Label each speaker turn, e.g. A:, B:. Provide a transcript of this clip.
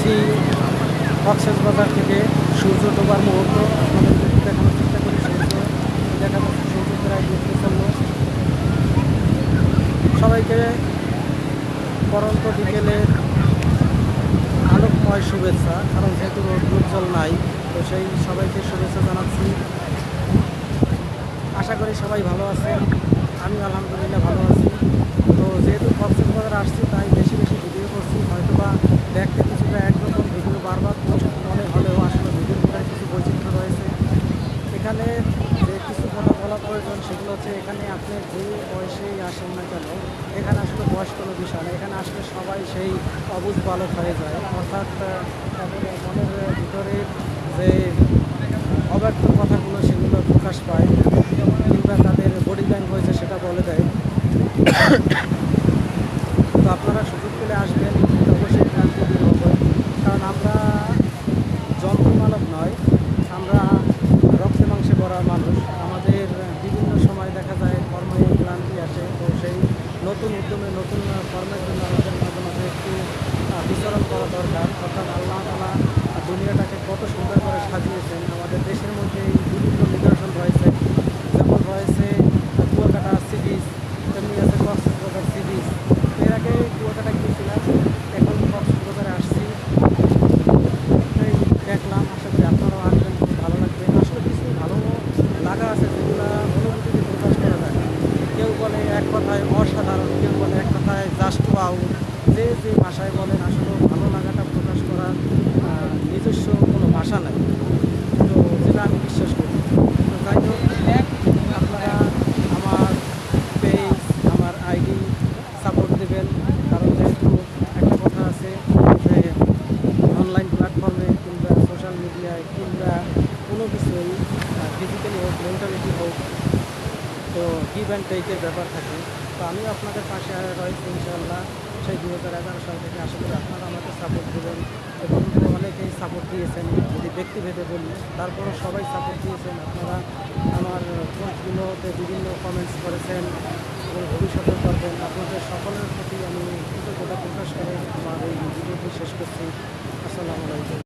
A: আসছি কক্সবাজার থেকে সূর্য ডোবার মুহূর্ত আপনাদের দেখানোর চেষ্টা করি। সূর্য দেখা যাচ্ছে, সূর্য প্রায় ডুবতে চলল। সবাইকে পরন্ত বিকেলের আলোকময় শুভেচ্ছা, কারণ যেহেতু রোদ্রোজ্জ্বল নাই, তো সেই সবাইকে শুভেচ্ছা জানাচ্ছি। আশা করি সবাই ভালো আছেন, আমি আলহামদুলিল্লাহ ভালো আছি। তো যেহেতু কক্সবাজার আসছি, তাই বেশি বেশি ভিডিও করছি। হয়তোবা দেখতে কিছুটা একরকম ভিডিও বারবার পোস্ট মনে হলেও আসলে ভিডিওর ভিতরে কিছু বৈচিত্র্য রয়েছে। এখানে যে কিছু কথা বলা প্রয়োজন সেগুলো হচ্ছে, এখানে আপনি যে বয়সেই আসেন না কেন, এখানে আসলে বয়স কোনো বিষয় না। এখানে আসলে সবাই সেই অবুঝ বালক হয়ে যায়, অর্থাৎ তাদের মনের ভিতরে যে অব্যক্ত কথাগুলো সেগুলো প্রকাশ পায়, কিংবা তাদের বডি ল্যাঙ্গুয়েজে সেটা বলে দেয়। তো আপনারা সুযোগ পেলে আসবেন, অবশ্যই ক্লান্তি দূর হবে। কারণ আমরা যন্ত্রমানব নয়, আমরা রক্তে মাংসে ভরা মানুষ। আমাদের বিভিন্ন সময় দেখা যায় কর্মে ক্লান্তি আসে, তো সেই নতুন উদ্যমে নতুন কর্মের জন্য আমাদের মাঝে মাঝে একটু বিচরণ করা দরকার। অর্থাৎ আল্লাহ তাআলা দুনিয়াটাকে কত সুন্দর করে সাজিয়েছেন। আমাদের দেশের মধ্যে বিভিন্ন নিদর্শন রয়েছে, যেমন রয়েছে কুয়াকাটা সি বিচ, তেমনি আছে কক্সবাজার সি বিচ। এর আগে কুয়াকাটা গিয়েছিলাম, এখন কক্সবাজারে আসছি, এই দেখলাম। আশা করি আপনারাও আসবেন, খুব ভালো লাগবে। আসলে কিছু ভালো লাগা আছে যেগুলো অনুভূতিতে প্রকাশ করা যায়। কেউ বলে এক কথায় অসাধারণ, কেউ বলে এক কথায় জাস্ট ওয়াও। যে যে ভাষায় বলেন, আসলে ভালো লাগাটা প্রকাশ করার নিজস্ব কোনো ভাষা নাই, তো যেটা আমি বিশ্বাস করি। তো যাই হোক, আপনারা আমার পেজ, আমার আইডি সাপোর্ট দেবেন। কারণ যেহেতু একটা কথা আছে যে অনলাইন প্ল্যাটফর্মে কিংবা সোশ্যাল মিডিয়ায় কিংবা কোনো কিছুই ফিজিক্যালি হোক, মেন্টালিটি হোক, তো গিভ অ্যান্ড টেকের ব্যাপার থাকে। তো আমিও আপনাদের পাশে রয়েছি ইনশাআল্লাহ, সেই 2011 সাল থেকে। আশা করি আপনারা আমাকে সাপোর্ট দেবেন, এবং অনেকেই সাপোর্ট দিয়েছেন। যদি ব্যক্তিভেদে বলি, তারপরও সবাই সাপোর্ট দিয়েছেন। আপনারা আমার পোস্টগুলোতে বিভিন্ন কমেন্টস করেছেন এবং ভবিষ্যতেও করবেন। আপনাদের সকলের প্রতি আমি কৃতজ্ঞতা প্রকাশ করে আমার এই ভিডিওটি শেষ করছি। আসসালামু আলাইকুম।